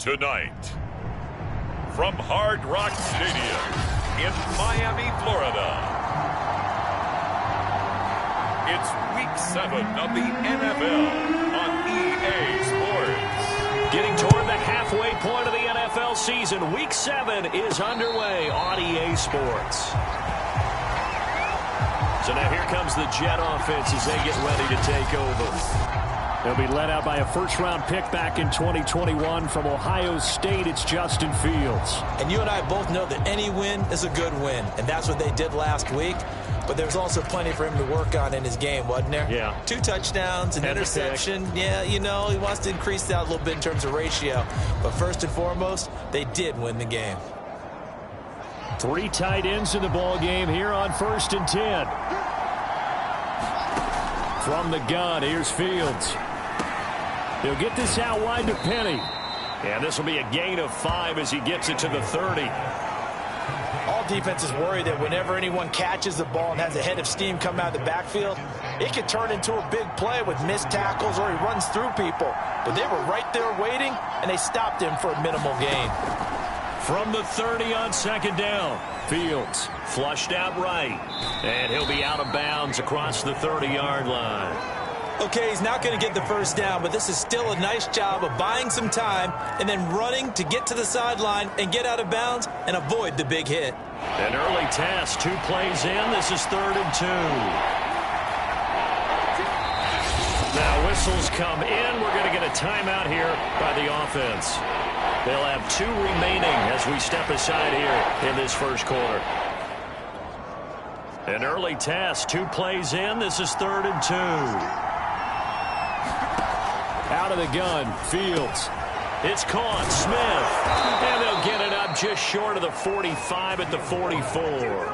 Tonight, from Hard Rock Stadium in Miami, Florida, it's Week 7 of the NFL on EA Sports. Getting toward the halfway point of the NFL season, Week 7 is underway on EA Sports. So now here comes the Jet offense as they get ready to take over. They'll be led out by a first-round pick back in 2021 from Ohio State. It's Justin Fields. And you and I both know that any win is a good win, and that's what they did last week. But there's also plenty for him to work on in his game, wasn't there? Yeah. 2 touchdowns, an interception. Yeah, you know, he wants to increase that a little bit in terms of ratio. But first and foremost, they did win the game. 3 tight ends in the ball game here on 1st and 10. From the gun, here's Fields. He'll get this out wide to Penny. And this will be a gain of 5 as he gets it to the 30. All defenses worry that whenever anyone catches the ball and has a head of steam come out of the backfield, it could turn into a big play with missed tackles or he runs through people. But they were right there waiting, and they stopped him for a minimal gain. From the 30 on 2nd down, Fields flushed out right. And he'll be out of bounds across the 30-yard line. Okay, he's not going to get the first down, but this is still a nice job of buying some time and then running to get to the sideline and get out of bounds and avoid the big hit. An early test, 2 plays in. This is 3rd and 2. Now whistles come in. We're going to get a timeout here by the offense. They'll have 2 remaining as we step aside here in this first quarter. An early test, 2 plays in. This is 3rd and 2. Out of the gun, Fields. It's caught, Smith. And they'll get it up just short of the 45 at the 44.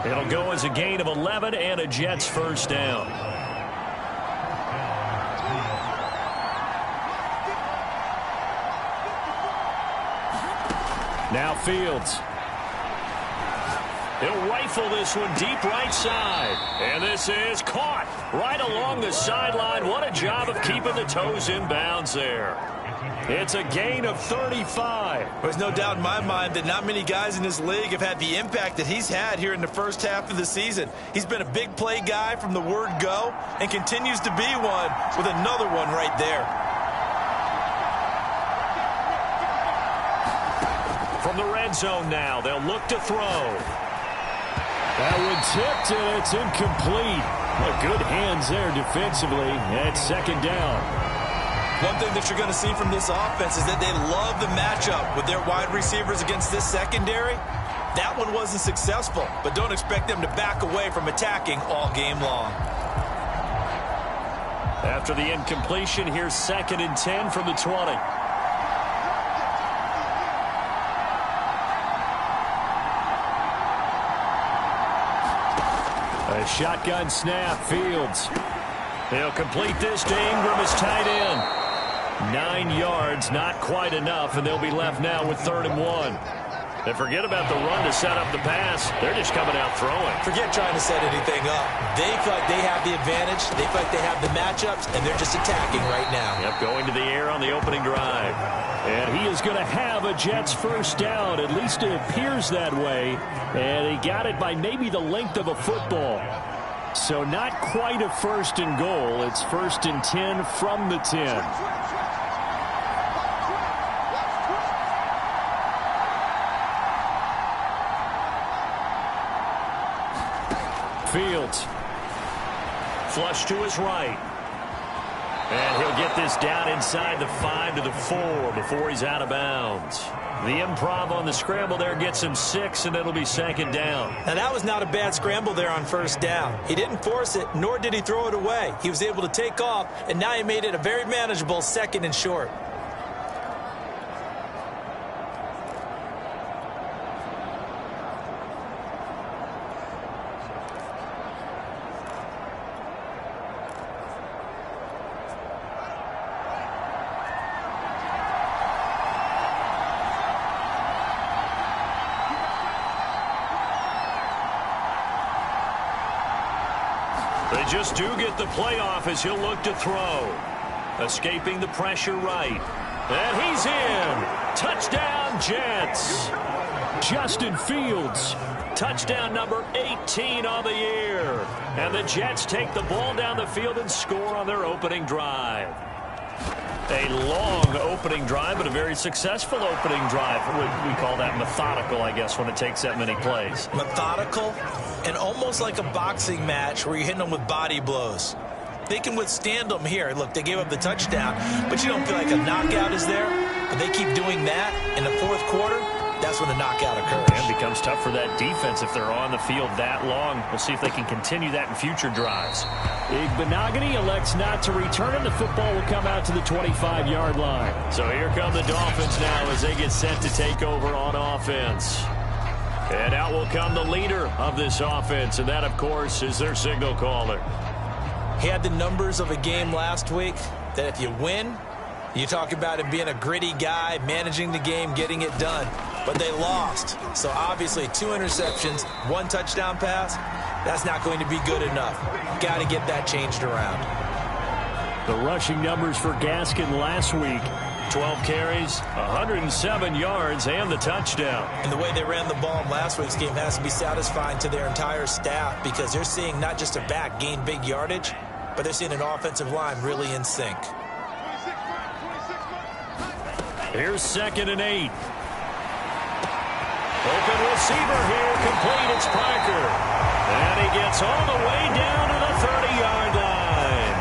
It'll go as a gain of 11 and a Jets first down. Now Fields. He'll rifle this one deep right side. And this is caught right along the sideline. What a job of keeping the toes in bounds there. It's a gain of 35. There's no doubt in my mind that not many guys in this league have had the impact that he's had here in the first half of the season. He's been a big play guy from the word go and continues to be one with another one right there. From the red zone now, they'll look to throw. That one tipped, and it's incomplete. Well, good hands there defensively at 2nd down. One thing that you're going to see from this offense is that they love the matchup with their wide receivers against this secondary. That one wasn't successful, but don't expect them to back away from attacking all game long. After the incompletion, here's 2nd and 10 from the 20. A shotgun snap, Fields. They'll complete this to Ingram as tight end. 9 yards, not quite enough, and they'll be left now with 3rd and 1. And forget about the run to set up the pass. They're just coming out throwing. Forget trying to set anything up. They feel like they have the advantage. They feel like they have the matchups, and they're just attacking right now. Yep, going to the air on the opening drive. And he is going to have a Jets first down. At least it appears that way. And he got it by maybe the length of a football. So not quite a 1st and goal. It's 1st and 10 from the 10. Fields. Flush to his right. And he'll get this down inside the 5 to the 4 before he's out of bounds. The improv on the scramble there gets him 6, and it'll be 2nd down. Now, that was not a bad scramble there on 1st down. He didn't force it, nor did he throw it away. He was able to take off, and now he made it a very manageable 2nd and short. They just do get the playoff as he'll look to throw. Escaping the pressure right. And he's in. Touchdown, Jets. Justin Fields, touchdown number 18 on the year. And the Jets take the ball down the field and score on their opening drive. A long opening drive, but a very successful opening drive. We call that methodical, I guess, when it takes that many plays. Methodical and almost like a boxing match where you're hitting them with body blows. They can withstand them here. Look, they gave up the touchdown, but you don't feel like a knockout is there. But they keep doing that in the fourth quarter. That's when the knockout occurs. And it becomes tough for that defense if they're on the field that long. We'll see if they can continue that in future drives. Igbenogany elects not to return, and the football will come out to the 25-yard line. So here come the Dolphins now as they get set to take over on offense. And out will come the leader of this offense, and that, of course, is their signal caller. He had the numbers of a game last week that if you win, you talk about him being a gritty guy, managing the game, getting it done. But they lost. So obviously 2 interceptions, 1 touchdown pass, that's not going to be good enough. Got to get that changed around. The rushing numbers for Gaskin last week, 12 carries, 107 yards, and the touchdown. And the way they ran the ball in last week's game has to be satisfying to their entire staff because they're seeing not just a back gain big yardage, but they're seeing an offensive line really in sync. Here's 2nd and 8. Open receiver here, complete, it's Parker. And he gets all the way down to the 30-yard line.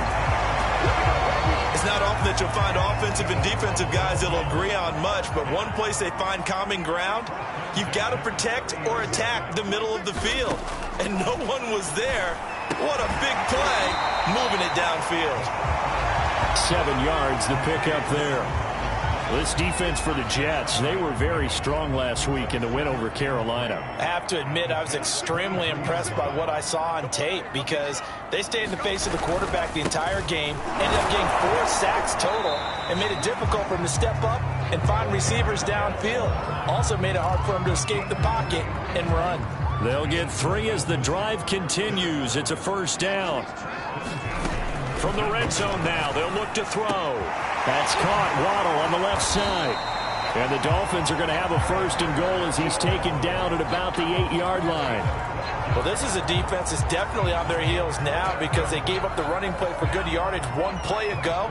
It's not often that you'll find offensive and defensive guys that'll agree on much, but one place they find common ground, you've got to protect or attack the middle of the field. And no one was there. What a big play, moving it downfield. 7 yards, the pickup there. This defense for the Jets, they were very strong last week in the win over Carolina. I have to admit, I was extremely impressed by what I saw on tape because they stayed in the face of the quarterback the entire game, ended up getting 4 sacks total, and made it difficult for him to step up and find receivers downfield. Also made it hard for him to escape the pocket and run. They'll get 3 as the drive continues. It's a first down. From the red zone now, they'll look to throw. That's caught. Waddle on the left side. And the Dolphins are going to have a 1st and goal as he's taken down at about the 8-yard line. Well, this is a defense that's definitely on their heels now because they gave up the running play for good yardage 1 play ago.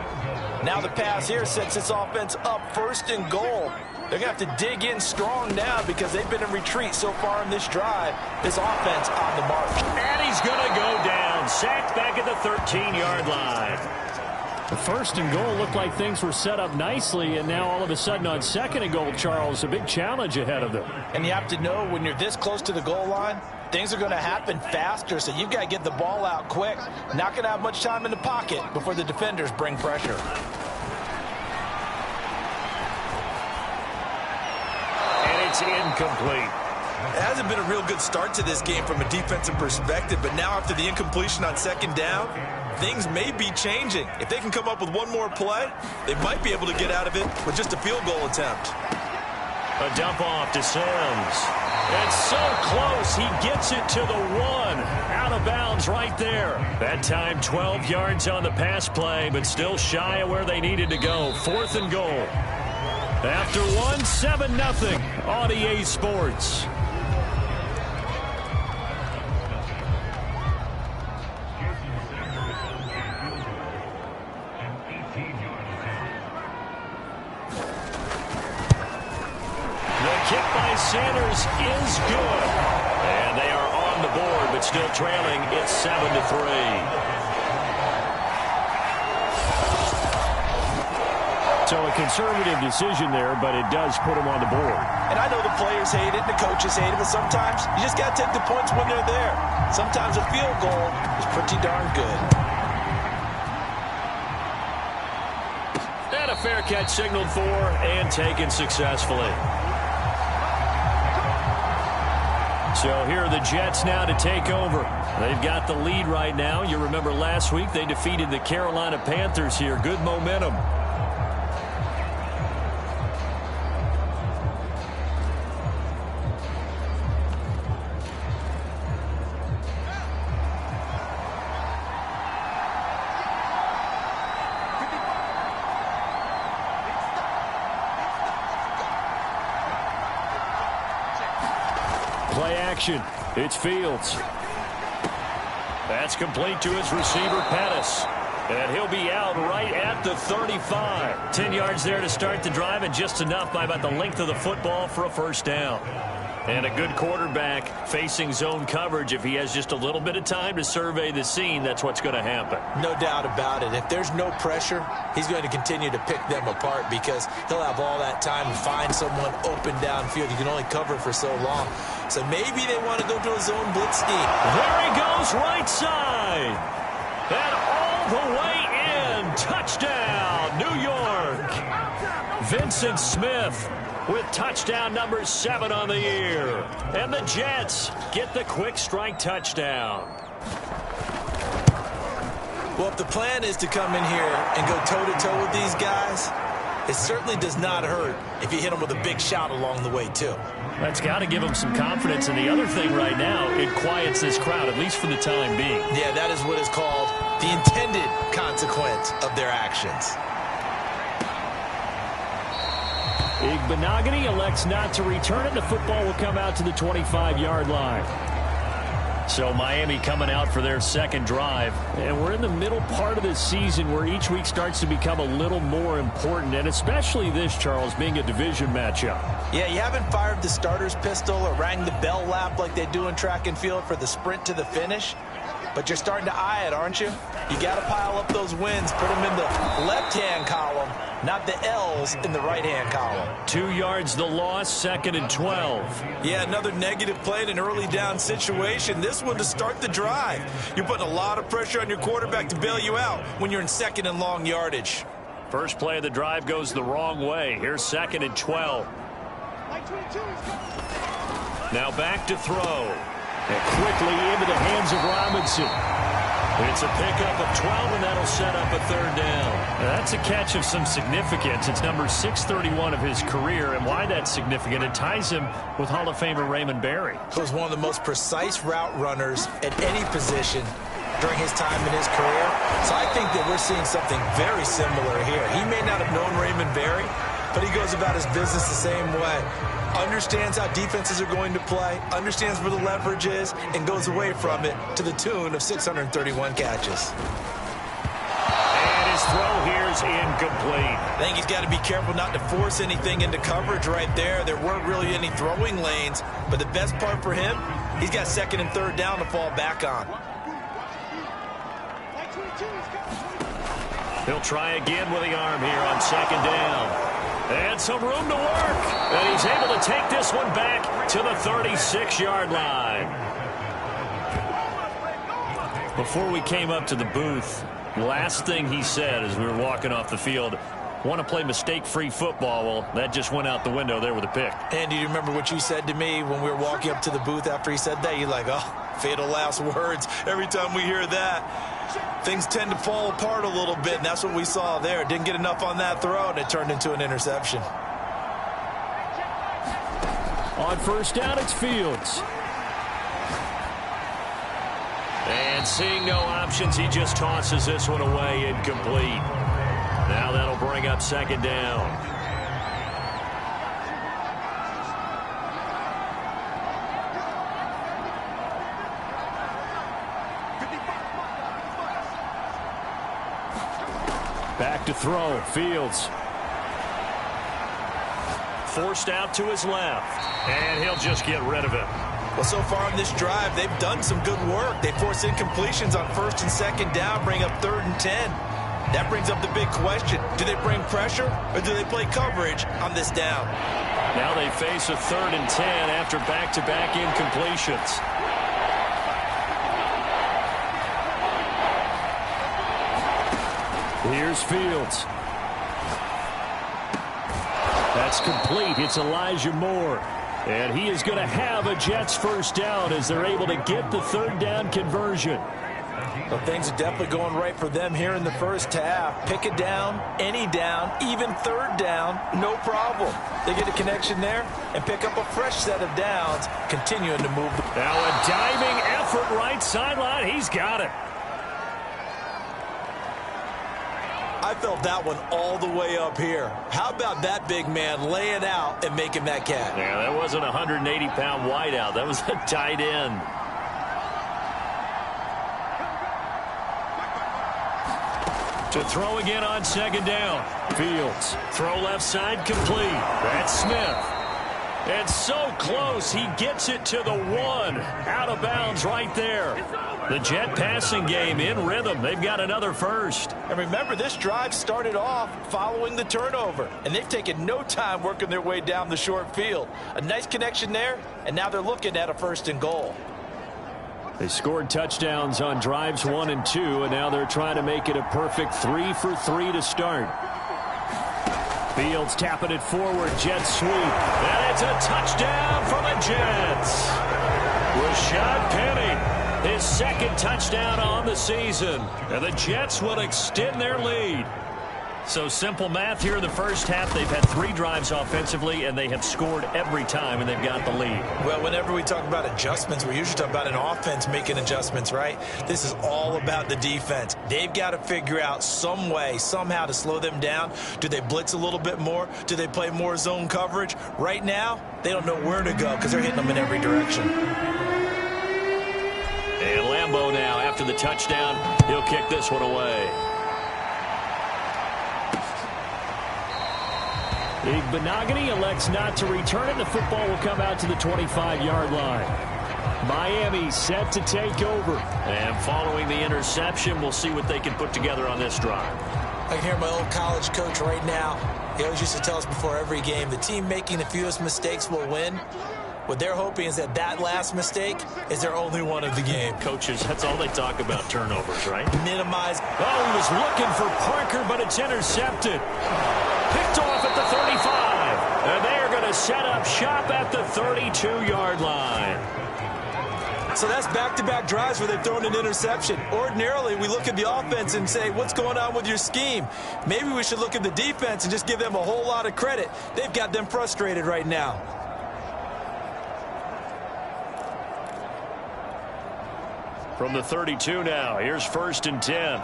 Now the pass here sets this offense up 1st and goal. They're going to have to dig in strong now because they've been in retreat so far in this drive. This offense on the march. And he's going to go down. Sacked back at the 13-yard line. The 1st and goal looked like things were set up nicely, and now all of a sudden on 2nd and goal, Charles, a big challenge ahead of them. And you have to know when you're this close to the goal line, things are going to happen faster, so you've got to get the ball out quick. Not going to have much time in the pocket before the defenders bring pressure. And it's incomplete. It hasn't been a real good start to this game from a defensive perspective, but now after the incompletion on 2nd down, things may be changing. If they can come up with 1 more play, they might be able to get out of it with just a field goal attempt. A dump off to Sims. It's so close, he gets it to the 1. Out of bounds right there. That time 12 yards on the pass play, but still shy of where they needed to go. 4th and goal. After 1, 7-0 on EA Sports. Sanders is good. And they are on the board, but still trailing. It's 7-3. So a conservative decision there, but it does put them on the board. And I know the players hate it, the coaches hate it, but sometimes you just got to take the points when they're there. Sometimes a field goal is pretty darn good. And a fair catch signaled for and taken successfully. So here are the Jets now to take over. They've got the lead right now. You remember last week they defeated the Carolina Panthers here. Good momentum. Play action. It's Fields. That's complete to his receiver, Pettis. And he'll be out right at the 35. 10 yards there to start the drive, and just enough by about the length of the football for a first down. And a good quarterback facing zone coverage. If he has just a little bit of time to survey the scene, that's what's going to happen. No doubt about it. If there's no pressure, he's going to continue to pick them apart because he'll have all that time to find someone open downfield. You can only cover for so long. So maybe they want to go to a zone blitz scheme. There he goes, right side. And all the way in. Touchdown, New York. Vincent Smith with touchdown number 7 on the year. And the Jets get the quick strike touchdown. Well, if the plan is to come in here and go toe-to-toe with these guys, it certainly does not hurt if you hit them with a big shot along the way, too. That's got to give them some confidence. And the other thing right now, it quiets this crowd, at least for the time being. Yeah, that is what is called the intended consequence of their actions. Igbenogany elects not to return it. The football will come out to the 25-yard line. So Miami coming out for their second drive. And we're in the middle part of this season where each week starts to become a little more important. And especially this, Charles, being a division matchup. Yeah, you haven't fired the starter's pistol or rang the bell lap like they do in track and field for the sprint to the finish. But you're starting to eye it, aren't you? You got to pile up those wins, put them in the left-hand column, not the L's in the right-hand column. 2 yards the loss, 2nd and 12. Yeah, another negative play in an early down situation. This one to start the drive. You're putting a lot of pressure on your quarterback to bail you out when you're in 2nd and long yardage. First play of the drive goes the wrong way. Here's 2nd and 12. Now back to throw. And quickly into the hands of Robinson. It's a pickup of 12, and that'll set up a 3rd down. Now that's a catch of some significance. It's number 631 of his career, and why that's significant, it ties him with Hall of Famer Raymond Berry. He was one of the most precise route runners at any position during his time in his career. So I think that we're seeing something very similar here. He may not have known Raymond Berry, but he goes about his business the same way. Understands how defenses are going to play, understands where the leverage is, and goes away from it to the tune of 631 catches. And his throw here is incomplete. I think he's got to be careful not to force anything into coverage right there. There weren't really any throwing lanes, but the best part for him, he's got 2nd and 3rd down to fall back on. He'll try again with the arm here on 2nd down. And some room to work. And he's able to take this one back to the 36-yard line. Before we came up to the booth, last thing he said as we were walking off the field, want to play mistake-free football. Well, that just went out the window there with a pick. And do you remember what you said to me when we were walking up to the booth after he said that? You're like, oh, fatal last words. Every time we hear that, things tend to fall apart a little bit, and that's what we saw there. Didn't get enough on that throw, and it turned into an interception. On 1st down, it's Fields. And seeing no options, he just tosses this one away, incomplete. Now that'll bring up 2nd down. Back to throw. Fields. Forced out to his left. And he'll just get rid of it. Well, so far on this drive, they've done some good work. They force incompletions on 1st and 2nd down, bring up 3rd and 10. That brings up the big question. Do they bring pressure or do they play coverage on this down? Now they face a 3rd and 10 after back-to-back incompletions. Here's Fields. That's complete. It's Elijah Moore. And he is going to have a Jets 1st down as they're able to get the 3rd down conversion. Well, things are definitely going right for them here in the first half. Pick a down, any down, even 3rd down, no problem. They get a connection there and pick up a fresh set of downs, continuing to move. Now a diving effort right sideline. He's got it. I felt that one all the way up here. How about that big man laying out and making that catch? Yeah, that wasn't a 180-pound wideout. That was a tight end. To throw again on second down. Fields. Throw left side complete. That's Smith. And so close, he gets it to the 1. Out of bounds right there. The Jet passing game in rhythm. They've got another first. And remember, this drive started off following the turnover. And they've taken no time working their way down the short field. A nice connection there, and now they're looking at a 1st and goal. They scored touchdowns on drives 1 and 2, and now they're trying to make it a perfect 3 for 3 to start. Fields tapping it forward, Jets sweep. And it's a touchdown for the Jets. Rashad Penny, his 2nd touchdown on the season. And the Jets will extend their lead. So simple math here in the first half. They've had 3 drives offensively, and they have scored every time, and they've got the lead. Well, whenever we talk about adjustments, we usually talk about an offense making adjustments, right? This is all about the defense. They've got to figure out some way, somehow to slow them down. Do they blitz a little bit more? Do they play more zone coverage? Right now, they don't know where to go because they're hitting them in every direction. And Lambeau now, after the touchdown, he'll kick this one away. Igbenogany elects not to return it. The football will come out to the 25-yard line. Miami set to take over. And following the interception, we'll see what they can put together on this drive. I can hear my old college coach right now. He always used to tell us before every game, the team making the fewest mistakes will win. What they're hoping is that last mistake is their only one of the game. Coaches, that's all they talk about, turnovers, right? Minimize. Oh, he was looking for Parker, but it's intercepted. Picked off at the 35. And they're going to set up shop at the 32-yard line. So that's back-to-back drives where they've thrown an interception. Ordinarily, we look at the offense and say, what's going on with your scheme? Maybe we should look at the defense and just give them a whole lot of credit. They've got them frustrated right now. From the 32 now, here's 1st and 10.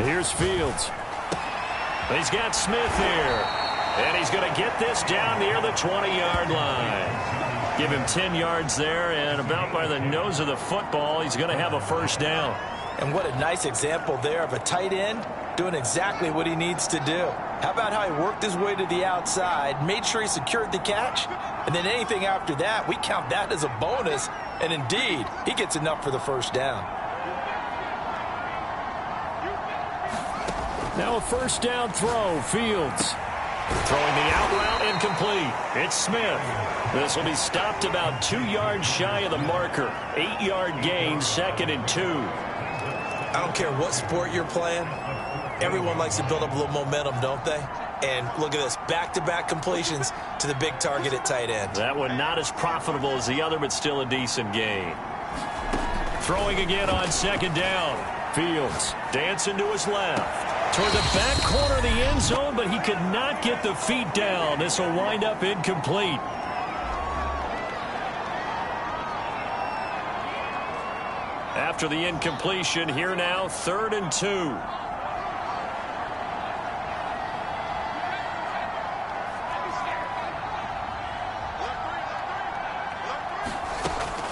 Here's Fields. He's got Smith here. And he's going to get this down near the 20-yard line. Give him 10 yards there, and about by the nose of the football, he's going to have a 1st down. And what a nice example there of a tight end doing exactly what he needs to do. How about how he worked his way to the outside, made sure he secured the catch, and then anything after that, we count that as a bonus. And indeed, he gets enough for the 1st down. Now a 1st down throw, Fields. Throwing the out route incomplete. It's Smith. This will be stopped about 2 yards shy of the marker. 8-yard gain, 2nd and 2. I don't care what sport you're playing. Everyone likes to build up a little momentum, don't they? And look at this, back-to-back completions to the big target at tight end. That one not as profitable as the other, but still a decent gain. Throwing again on 2nd down. Fields dancing to his left. Toward the back corner of the end zone, but he could not get the feet down. This will wind up incomplete. After the incompletion, here now, 3rd and 2.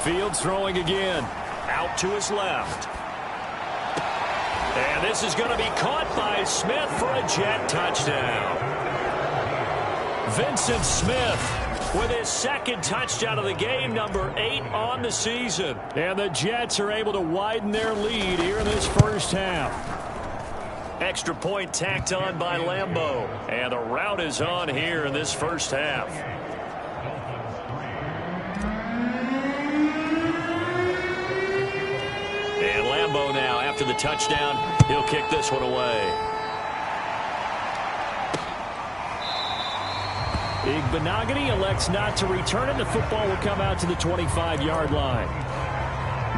Fields throwing again. Out to his left. And this is going to be caught by Smith for a Jet touchdown. Vincent Smith with his 2nd touchdown of the game, number 8 on the season. And the Jets are able to widen their lead here in this first half. Extra point tacked on by Lambeau. And the route is on here in this first half. And Lambeau now, after the touchdown, he'll kick this one away. Igbenogany elects not to return it. The football will come out to the 25-yard line.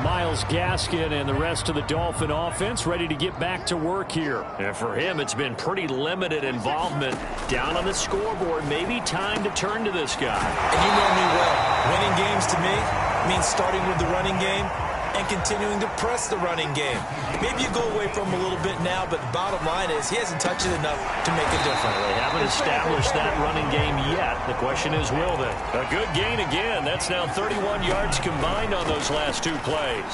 Myles Gaskin and the rest of the Dolphin offense ready to get back to work here. And for him, it's been pretty limited involvement. Down on the scoreboard, maybe time to turn to this guy. And you know me well. Winning games to me means starting with the running game and continuing to press the running game. Maybe you go away from him a little bit now, but the bottom line is he hasn't touched it enough to make a difference. They haven't established that running game yet. The question is, will they? A good gain again. That's now 31 yards combined on those last two plays.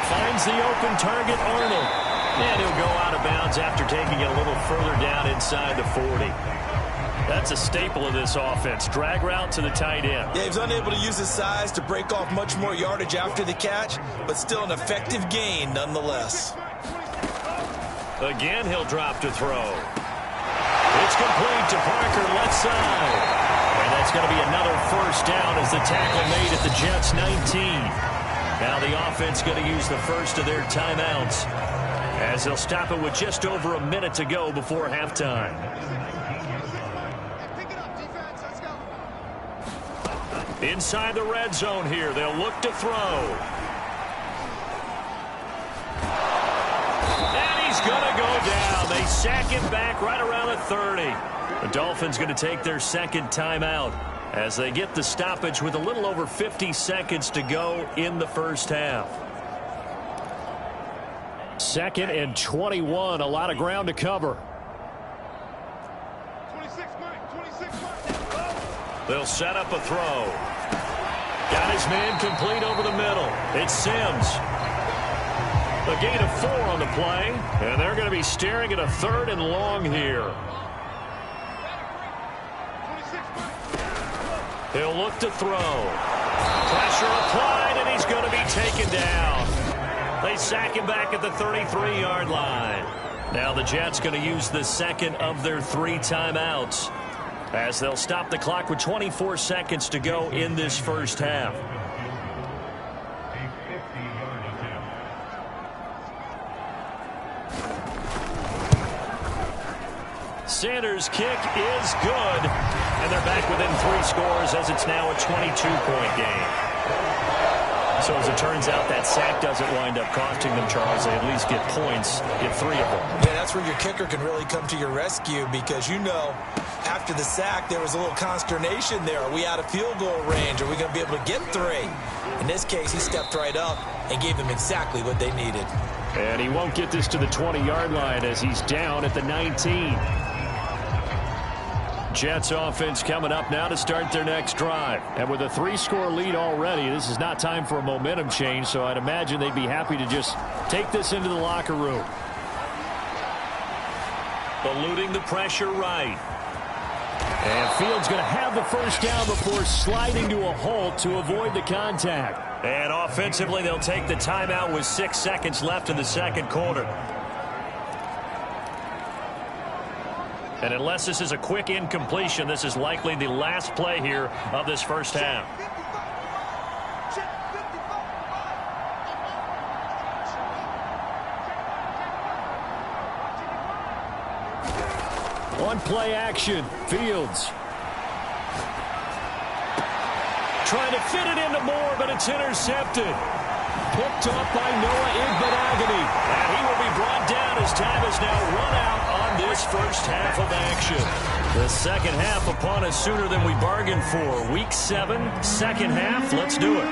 Finds the open target, Arnold. And he'll go out of bounds after taking it a little further down inside the 40. That's a staple of this offense. Drag route to the tight end. Yeah, he's unable to use his size to break off much more yardage after the catch, but still an effective gain nonetheless. Again, he'll drop to throw. It's complete to Parker, left side. And that's going to be another first down as the tackle made at the Jets' 19. Now the offense going to use the first of their timeouts as they'll stop it with just over a minute to go before halftime. Inside the red zone here, they'll look to throw. And he's going to go down. They sack him back right around the 30. The Dolphins going to take their second timeout as they get the stoppage with a little over 50 seconds to go in the first half. 2nd and 21, a lot of ground to cover. They'll set up a throw. Got his man complete over the middle. It's Sims. A gain of 4 on the play, and they're going to be staring at a 3rd and long here. He'll look to throw. Pressure applied, and he's going to be taken down. They sack him back at the 33-yard line. Now the Jets going to use the second of their 3 timeouts as they'll stop the clock with 24 seconds to go in this first half. Sanders' kick is good, and they're back within 3 scores as it's now a 22-point game. So as it turns out, that sack doesn't wind up costing them, Charles. They at least get points, get 3 of them. Yeah, that's where your kicker can really come to your rescue because, you know, after the sack, there was a little consternation there. Are we out of field goal range? Are we going to be able to get 3? In this case, he stepped right up and gave them exactly what they needed. And he won't get this to the 20-yard line as he's down at the 19. Jets offense coming up now to start their next drive. And with a 3-score lead already, this is not time for a momentum change, so I'd imagine they'd be happy to just take this into the locker room. Eluding the pressure right. And Fields going to have the first down before sliding to a halt to avoid the contact. And offensively, they'll take the timeout with 6 seconds left in the second quarter. And unless this is a quick incompletion, this is likely the last play here of this first half. On play action, Fields. Trying to fit it into Moore, but it's intercepted. Picked up by Noah Igbenogany. And he will be brought down as time is now run out on this first half of action. The second half upon us sooner than we bargained for. Week 7, second half. Let's do it.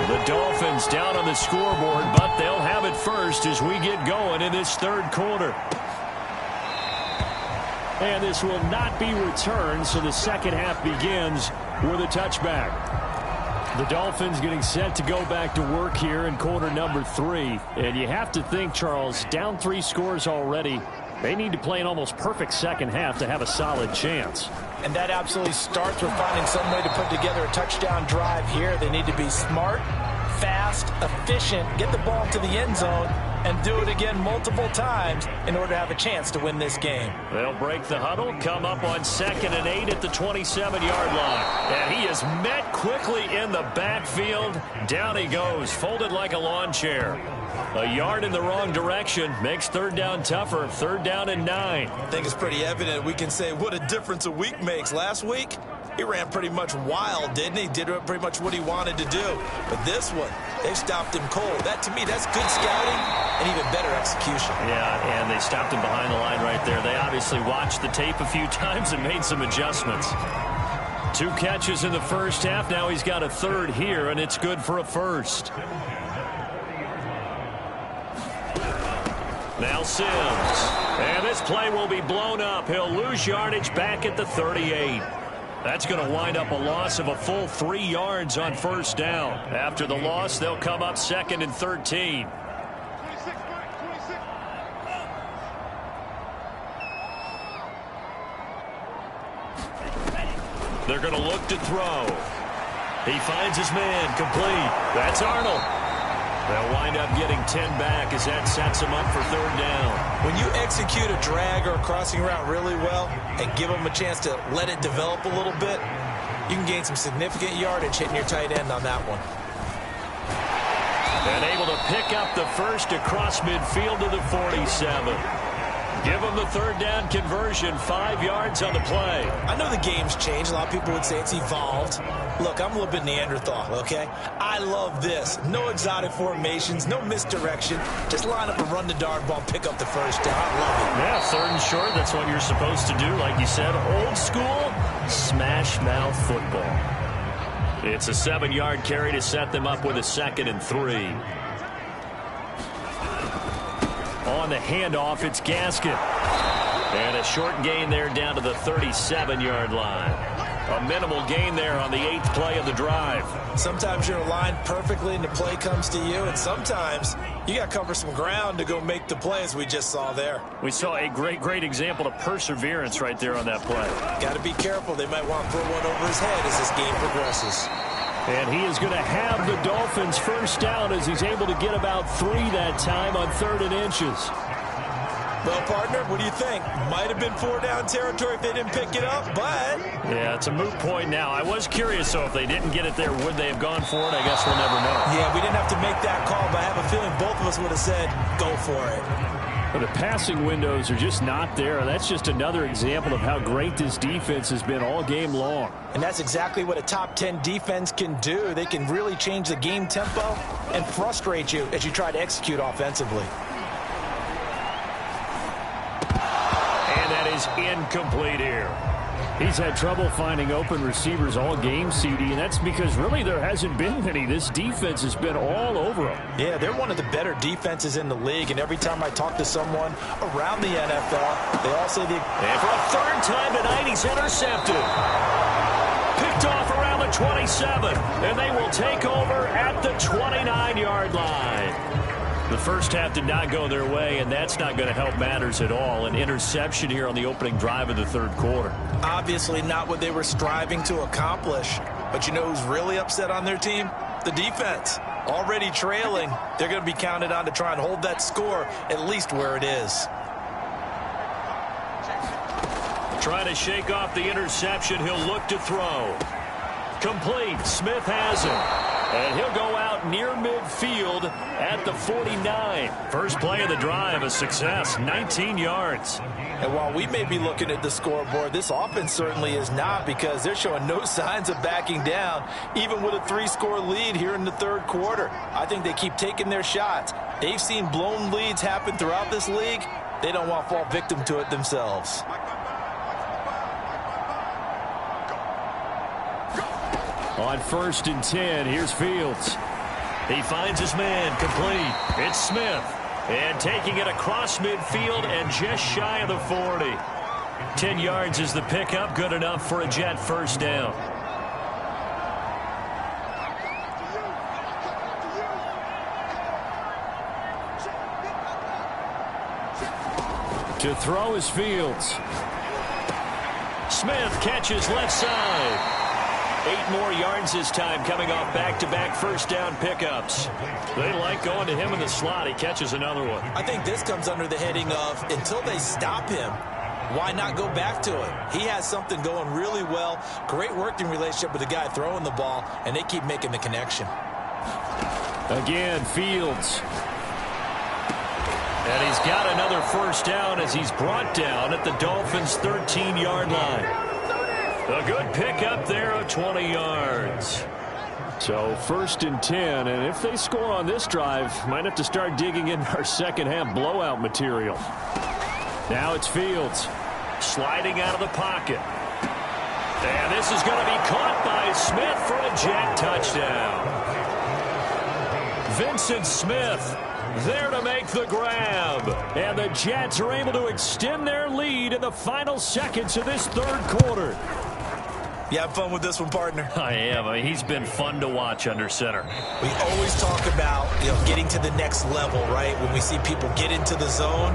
The Dolphins down on the scoreboard, but they'll have it first as we get going in this third quarter. And this will not be returned, so the second half begins with a touchback. The Dolphins getting set to go back to work here in quarter number 3. And you have to think, Charles, down 3 scores already. They need to play an almost perfect second half to have a solid chance. And that absolutely starts with finding some way to put together a touchdown drive here. They need to be smart, fast, efficient, get the ball to the end zone, and do it again multiple times in order to have a chance to win this game. They'll break the huddle, come up on 2nd and 8 at the 27-yard line. And he is met quickly in the backfield. Down he goes, folded like a lawn chair. A yard in the wrong direction makes third down tougher. 3rd down and 9. I think it's pretty evident. We can say what a difference a week makes. Last week, he ran pretty much wild, didn't he? Did pretty much what he wanted to do. But this one, they stopped him cold. That, to me, that's good scouting and even better execution. Yeah, and they stopped him behind the line right there. They obviously watched the tape a few times and made some adjustments. 2 catches in the first half. Now he's got a third here, and it's good for a first. Now Sims. And this play will be blown up. He'll lose yardage back at the 38. That's going to wind up a loss of a full 3 yards on first down. After the loss, they'll come up 2nd and 13. They're going to look to throw. He finds his man, complete. That's Arnold. They'll wind up getting 10 back as that sets them up for third down. When you execute a drag or a crossing route really well and give them a chance to let it develop a little bit, you can gain some significant yardage hitting your tight end on that one. And able to pick up the first across midfield to the 47. Give them the third down conversion, 5 yards on the play. I know the game's changed. A lot of people would say it's evolved. Look, I'm a little bit Neanderthal, okay? I love this. No exotic formations, no misdirection. Just line up and run the dart ball, pick up the first down. I love it. Yeah, third and short, that's what you're supposed to do. Like you said, old school, smash mouth football. It's a 7-yard carry to set them up with a 2nd and 3. On the handoff, it's Gaskin. And a short gain there down to the 37-yard line. A minimal gain there on the 8th play of the drive. Sometimes you're aligned perfectly and the play comes to you, and sometimes you got to cover some ground to go make the play, as we just saw there. We saw a great example of perseverance right there on that play. Got to be careful. They might want to throw one over his head as this game progresses. And he is going to have the Dolphins first down as he's able to get about 3 that time on 3rd and inches. Well, partner, what do you think? Might have been 4-down territory if they didn't pick it up, but... Yeah, it's a moot point now. I was curious, so if they didn't get it there, would they have gone for it? I guess we'll never know. Yeah, we didn't have to make that call, but I have a feeling both of us would have said, go for it. But the passing windows are just not there. That's just another example of how great this defense has been all game long. And that's exactly what a top 10 defense can do. They can really change the game tempo and frustrate you as you try to execute offensively. Is incomplete here. He's had trouble finding open receivers all game, CD, and that's because really there hasn't been any. This defense has been all over them. Yeah, they're one of the better defenses in the league, and every time I talk to someone around the NFL, they all say the... And for a 3rd time tonight, he's intercepted. Picked off around the 27, and they will take over at the 29-yard line. The first half did not go their way, and that's not going to help matters at all. An interception here on the opening drive of the 3rd quarter. Obviously not what they were striving to accomplish. But you know who's really upset on their team? The defense. Already trailing, they're going to be counted on to try and hold that score at least where it is. Trying to shake off the interception. He'll look to throw. Complete. Smith has him. And he'll go out near midfield at the 49. First play of the drive, a success, 19 yards. And while we may be looking at the scoreboard, this offense certainly is not, because they're showing no signs of backing down, even with a 3-score lead here in the 3rd quarter. I think they keep taking their shots. They've seen blown leads happen throughout this league. They don't want to fall victim to it themselves. On 1st and 10, here's Fields. He finds his man, complete. It's Smith. And taking it across midfield and just shy of the 40. 10 yards is the pickup, good enough for a Jet first down. To throw is Fields. Smith catches left side. 8 more yards this time, coming off back-to-back first down pickups. They like going to him in the slot. He catches another one. I think this comes under the heading of, until they stop him, why not go back to it? He has something going really well. Great working relationship with the guy throwing the ball, and they keep making the connection. Again, Fields. And he's got another first down as he's brought down at the Dolphins' 13-yard line. A good pickup there of 20 yards. So 1st and 10, and if they score on this drive, might have to start digging in our second half blowout material. Now it's Fields sliding out of the pocket. And this is going to be caught by Smith for a Jet touchdown. Vincent Smith there to make the grab. And the Jets are able to extend their lead in the final seconds of this third quarter. You have fun with this one, partner? I am. I mean, he's been fun to watch under center. We always talk about, getting to the next level, right? When we see people get into the zone,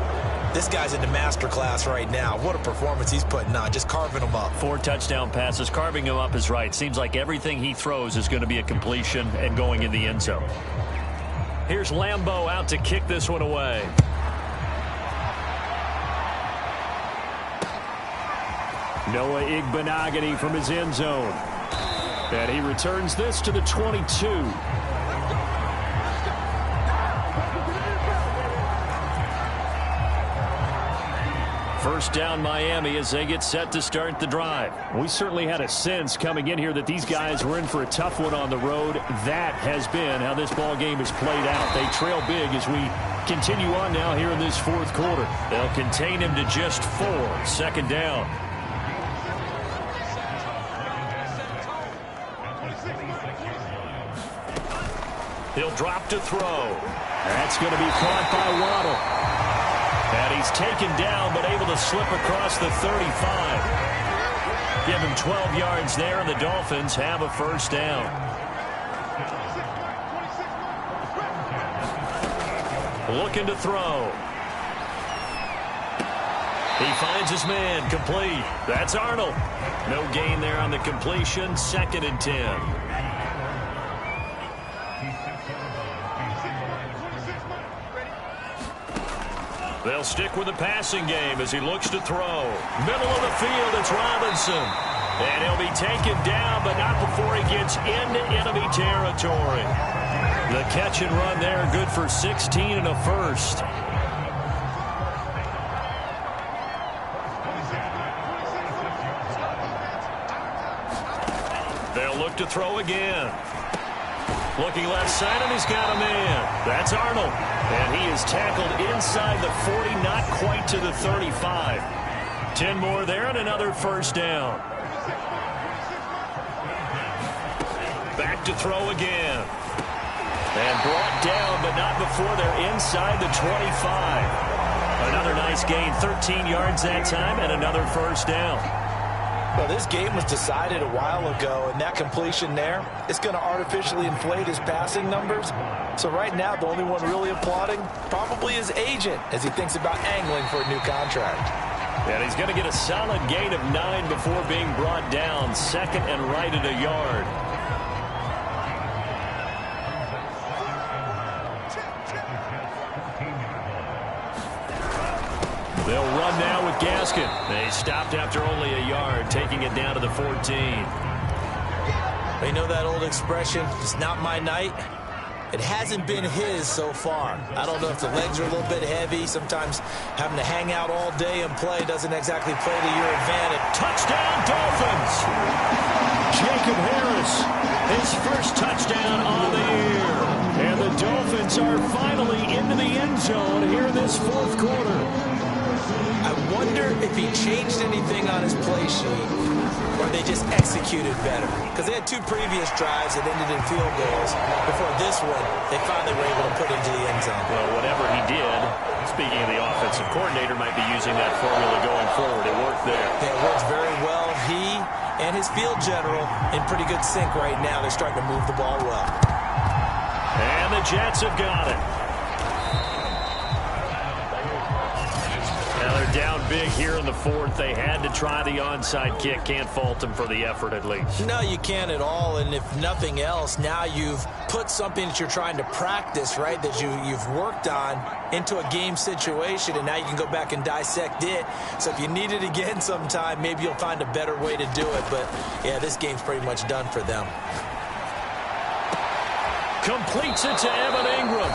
this guy's in the master class right now. What a performance he's putting on, just carving them up. 4 touchdown passes. Carving him up is right. Seems like everything he throws is going to be a completion and going in the end zone. Here's Lambeau out to kick this one away. Noah Igbenogany from his end zone. And he returns this to the 22. First down Miami as they get set to start the drive. We certainly had a sense coming in here that these guys were in for a tough one on the road. That has been how this ball game has played out. They trail big as we continue on now here in this fourth quarter. They'll contain him to just 4. Second down. He'll drop to throw. That's going to be caught by Waddle. And he's taken down but able to slip across the 35. Give him 12 yards there, and the Dolphins have a first down. Looking to throw. He finds his man, complete. That's Arnold. No gain there on the completion. 2nd and 10. They'll stick with the passing game as he looks to throw. Middle of the field, it's Robinson. And he'll be taken down, but not before he gets into enemy territory. The catch and run there, good for 16 and a first. They'll look to throw again. Looking left side, and he's got a man. That's Arnold. And he is tackled inside the 40, not quite to the 35. 10 more there and another first down. Back to throw again. And brought down, but not before they're inside the 25. Another nice gain, 13 yards that time, and another first down. Well, this game was decided a while ago, and that completion there, it's going to artificially inflate his passing numbers. So right now, the only one really applauding probably his agent as he thinks about angling for a new contract. And he's going to get a solid gain of 9 before being brought down. 2nd and right at a yard. They'll run now with Gaskin. They stopped after only a yard, taking it down to the 14. You know that old expression, it's not my night? It hasn't been his so far. I don't know if the legs are a little bit heavy. Sometimes having to hang out all day and play doesn't exactly play to your advantage. Touchdown, Dolphins! Jacob Harris, his first touchdown on the year. And the Dolphins are finally into the end zone here in this fourth quarter. I wonder if he changed anything on his play sheet or they just executed better. Because they had 2 previous drives that ended in field goals. Before this one, they finally were able to put into the end zone. Well, whatever he did, speaking of the offensive coordinator, might be using that formula going forward. It worked there. Yeah, it works very well. He and his field general in pretty good sync right now. They're starting to move the ball well. And the Jets have got it. Now they're down big here in the fourth. They had to try the onside kick. Can't fault them for the effort at least. No, you can't at all. And if nothing else, now you've put something that you're trying to practice, right, that you've worked on into a game situation, and now you can go back and dissect it. So if you need it again sometime, maybe you'll find a better way to do it. But, yeah, this game's pretty much done for them. Completes it to Evan Ingram.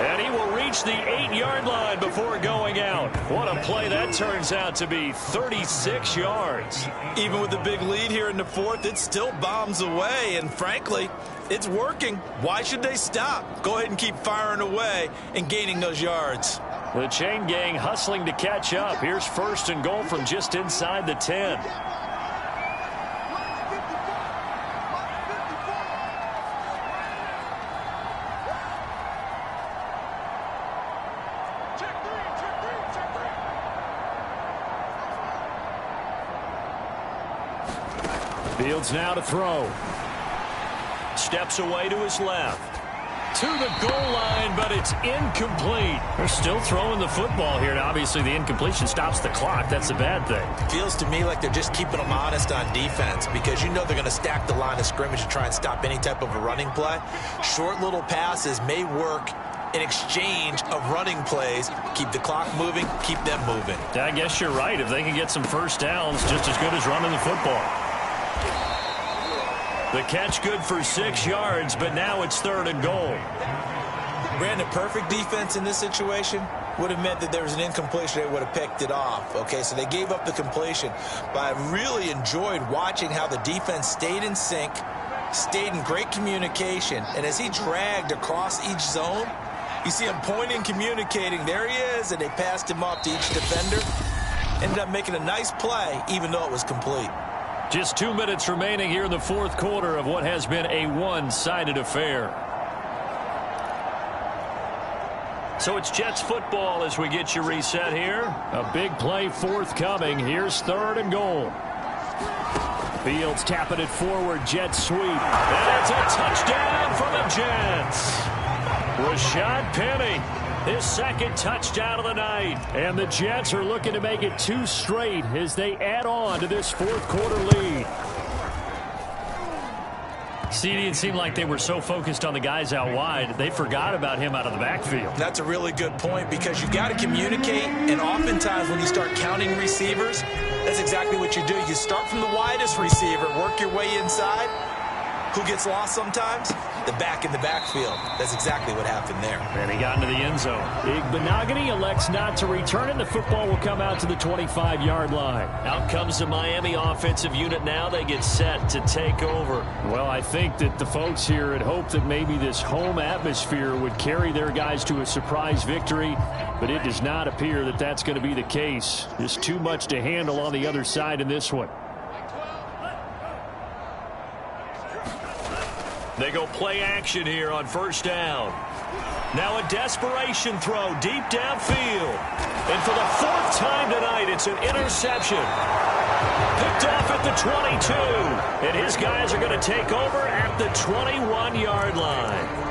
And he will reach the 8-yard line before going out. What a play that turns out to be, 36 yards. Even with the big lead here in the fourth, it still bombs away. And frankly, it's working. Why should they stop? Go ahead and keep firing away and gaining those yards. The chain gang hustling to catch up. Here's 1st and goal from just inside the 10. Fields now to throw. Steps away to his left. To the goal line, but it's incomplete. They're still throwing the football here, and obviously the incompletion stops the clock. That's the bad thing. Feels to me like they're just keeping them honest on defense because you know they're going to stack the line of scrimmage to try and stop any type of a running play. Short little passes may work in exchange of running plays. Keep the clock moving, keep them moving. I guess you're right. If they can get some first downs, just as good as running the football. The catch good for 6 yards, but now it's 3rd and goal. Brandon, perfect defense in this situation would have meant that there was an incompletion. They would have picked it off. Okay, so they gave up the completion. But I really enjoyed watching how the defense stayed in sync, stayed in great communication. And as he dragged across each zone, you see him pointing, communicating. There he is, and they passed him up to each defender. Ended up making a nice play, even though it was complete. Just 2 minutes remaining here in the 4th quarter of what has been a one-sided affair. So it's Jets football as we get you reset here. A big play forthcoming. Here's 3rd and goal. Fields tapping it forward. Jets sweep. And it's a touchdown for the Jets. Rashad Penny, his 2nd touchdown of the night. And the Jets are looking to make it 2 straight as they add on to this 4th quarter lead. CD, it seemed like they were so focused on the guys out wide, they forgot about him out of the backfield. That's a really good point because you've got to communicate, and oftentimes when you start counting receivers, that's exactly what you do. You start from the widest receiver, work your way inside. Who gets lost sometimes? The back in the backfield. That's exactly what happened there. And he got into the end zone. Igbenogany elects not to return it. The football will come out to the 25-yard line. Out comes the Miami offensive unit now. They get set to take over. Well, I think that the folks here had hoped that maybe this home atmosphere would carry their guys to a surprise victory, but it does not appear that that's going to be the case. There's too much to handle on the other side in this one. They go play action here on 1st down. Now a desperation throw deep downfield. And for the 4th time tonight, it's an interception. Picked off at the 22. And his guys are going to take over at the 21-yard line.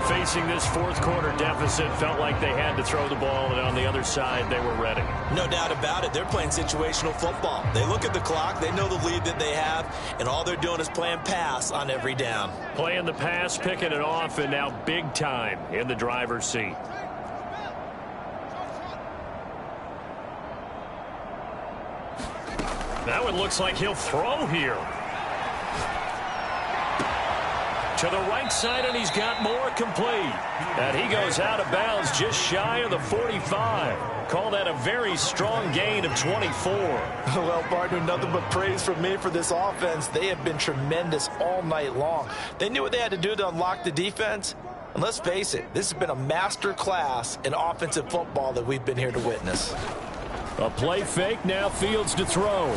Facing this 4th quarter deficit, felt like they had to throw the ball, and on the other side, they were ready. No doubt about it. They're playing situational football. They look at the clock, they know the lead that they have, and all they're doing is playing pass on every down. Playing the pass, picking it off, and now big time in the driver's seat. That one looks like he'll throw here. To the right side, and he's got more complete. And he goes out of bounds just shy of the 45. Call that a very strong gain of 24. Well, partner, nothing but praise from me for this offense. They have been tremendous all night long. They knew what they had to do to unlock the defense. And let's face it, this has been a master class in offensive football that we've been here to witness. A play fake, now Fields to throw.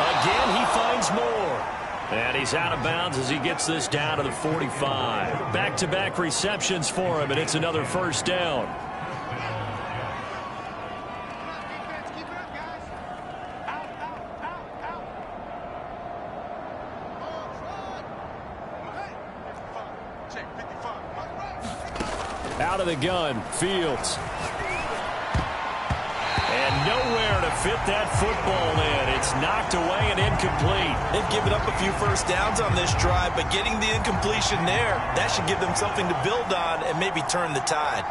Again, he finds more. And he's out of bounds as he gets this down to the 45. Back-to-back receptions for him, and it's another 1st down. Out of the gun, Fields. And nowhere to fit that football in. It's knocked away and incomplete. They've given up a few first downs on this drive, but getting the incompletion there, that should give them something to build on and maybe turn the tide.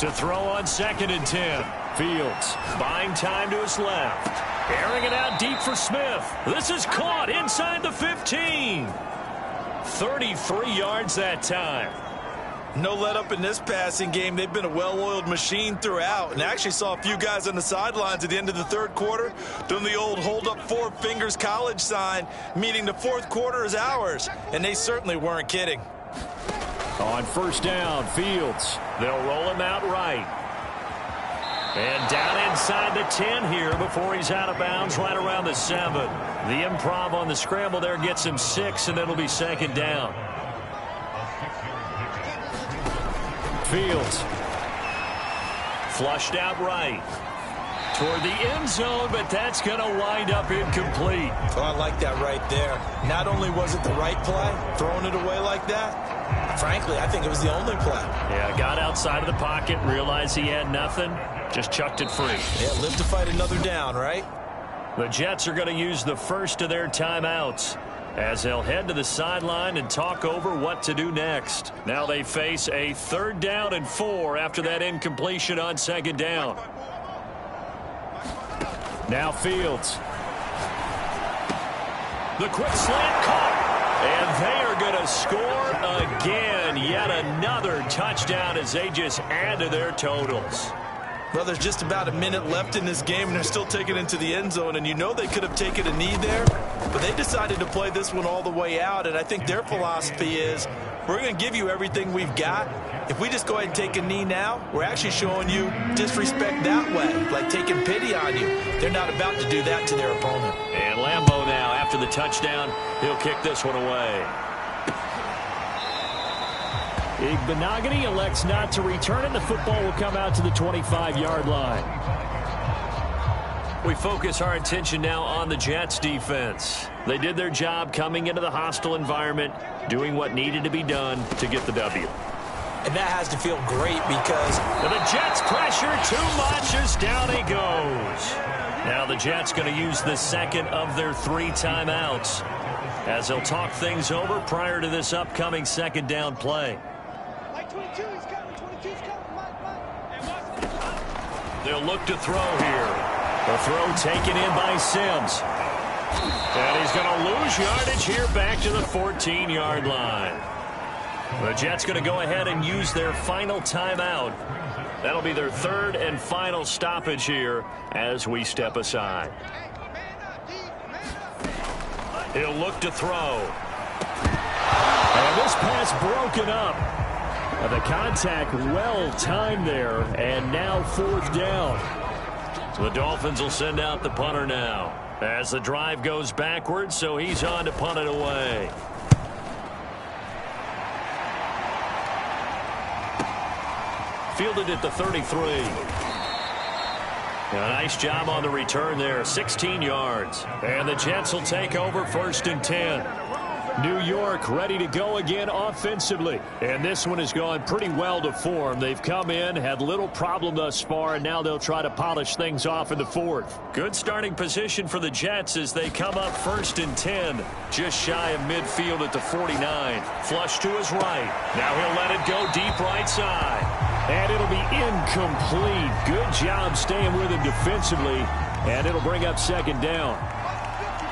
To throw on 2nd and 10. Fields buying time to his left. Airing it out deep for Smith. This is caught inside the 15. 33 yards that time. No let up in this passing game. They've been a well-oiled machine throughout. And I actually saw a few guys on the sidelines at the end of the 3rd quarter doing the old hold up 4 fingers college sign, meaning the 4th quarter is ours. And they certainly weren't kidding. On 1st down, Fields. They'll roll him out right. And down inside the 10 here before he's out of bounds right around the 7. The improv on the scramble there gets him 6, and it'll be 2nd down. Fields Flushed out right. Toward the end zone, but that's going to wind up incomplete. Oh, I like that right there. Not only was it the right play, throwing it away like that, frankly, I think it was the only play. Yeah, got outside of the pocket, realized he had nothing, just chucked it free. Yeah, live to fight another down, right? The Jets are going to use the first of their timeouts as they'll head to the sideline and talk over what to do next. Now they face a 3rd down and 4 after that incompletion on 2nd down. Now Fields. The quick slant caught. And they are going to score again. Yet another touchdown as they just add to their totals. Well, there's just about a minute left in this game, and they're still taking it into the end zone. And you know they could have taken a knee there, but they decided to play this one all the way out. And I think their philosophy is, we're going to give you everything we've got. If we just go ahead and take a knee now, we're actually showing you disrespect that way, like taking pity on you. They're not about to do that to their opponent. And Lambeau now, after the touchdown, he'll kick this one away. Igbenogany elects not to return it. The football will come out to the 25-yard line. We focus our attention now on the Jets defense. They did their job coming into the hostile environment, doing what needed to be done to get the W. And that has to feel great because the Jets pressure too much as down he goes. Now the Jets going to use the second of their 3 timeouts as they'll talk things over prior to this upcoming 2nd down play. They'll look to throw here. The throw taken in by Sims. And he's going to lose yardage here back to the 14-yard line. The Jets going to go ahead and use their final timeout. That'll be their 3rd and final stoppage here as we step aside. He'll look to throw. And this pass broken up. The contact well timed there, and now 4th down. So the Dolphins will send out the punter now as the drive goes backwards, so he's on to punt it away. Fielded at the 33. A nice job on the return there, 16 yards. And the Jets will take over 1st and 10. New York ready to go again offensively. And this one has gone pretty well to form. They've come in, had little problem thus far, and now they'll try to polish things off in the 4th. Good starting position for the Jets as they come up 1st and 10. Just shy of midfield at the 49. Flush to his right. Now he'll let it go deep right side. And it'll be incomplete. Good job staying with him defensively. And it'll bring up 2nd down.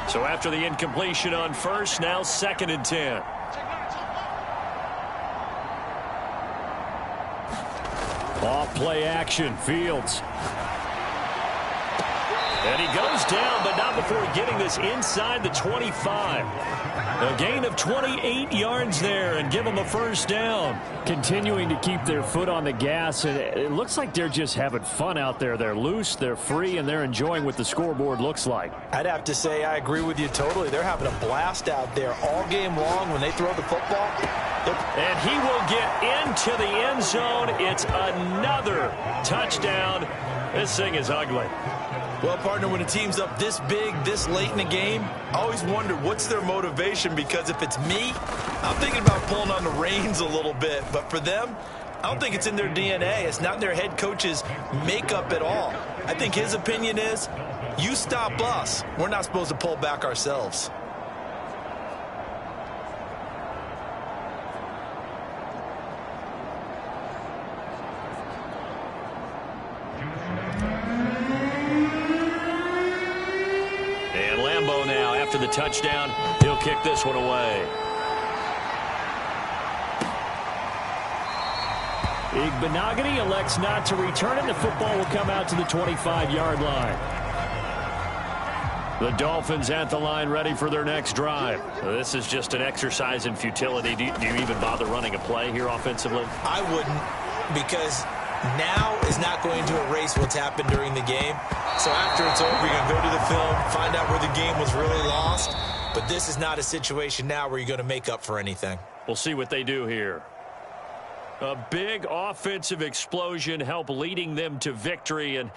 So after the incompletion on 1st, now 2nd and 10. Off play action, Fields. And he goes down, but not before getting this inside the 25. A gain of 28 yards there and give them a 1st down. Continuing to keep their foot on the gas, and it looks like they're just having fun out there. They're loose, they're free, and they're enjoying what the scoreboard looks like. I'd have to say I agree with you totally. They're having a blast out there all game long when they throw the football. And he will get into the end zone. It's another touchdown. This thing is ugly. Well, partner, when a team's up this big, this late in the game, I always wonder what's their motivation, because if it's me, I'm thinking about pulling on the reins a little bit. But for them, I don't think it's in their DNA. It's not in their head coach's makeup at all. I think his opinion is, you stop us. We're not supposed to pull back ourselves. After the touchdown, he'll kick this one away. Igbenogany elects not to return it. The football will come out to the 25-yard line. The Dolphins at the line ready for their next drive. This is just an exercise in futility. Do you even bother running a play here offensively? I wouldn't, because now is not going to erase what's happened during the game. So after it's over, you're going to go to the film, find out where the game was really lost. But this is not a situation now where you're going to make up for anything. We'll see what they do here. A big offensive explosion helped leading them to victory. And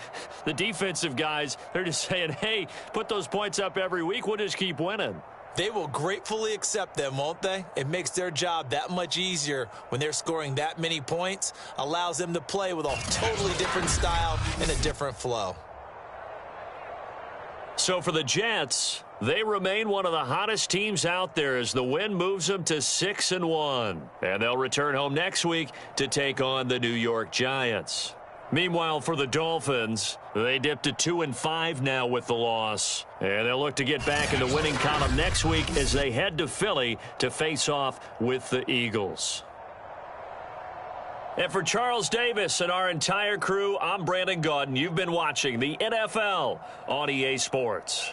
the defensive guys, they're just saying, hey, put those points up every week. We'll just keep winning. They will gratefully accept them, won't they? It makes their job that much easier when they're scoring that many points. Allows them to play with a totally different style and a different flow. So for the Jets, they remain one of the hottest teams out there as the win moves them to 6-1. And they'll return home next week to take on the New York Giants. Meanwhile, for the Dolphins, they dipped to 2-5 now with the loss. And they'll look to get back in the winning column next week as they head to Philly to face off with the Eagles. And for Charles Davis and our entire crew, I'm Brandon Gaudin. You've been watching the NFL on EA Sports.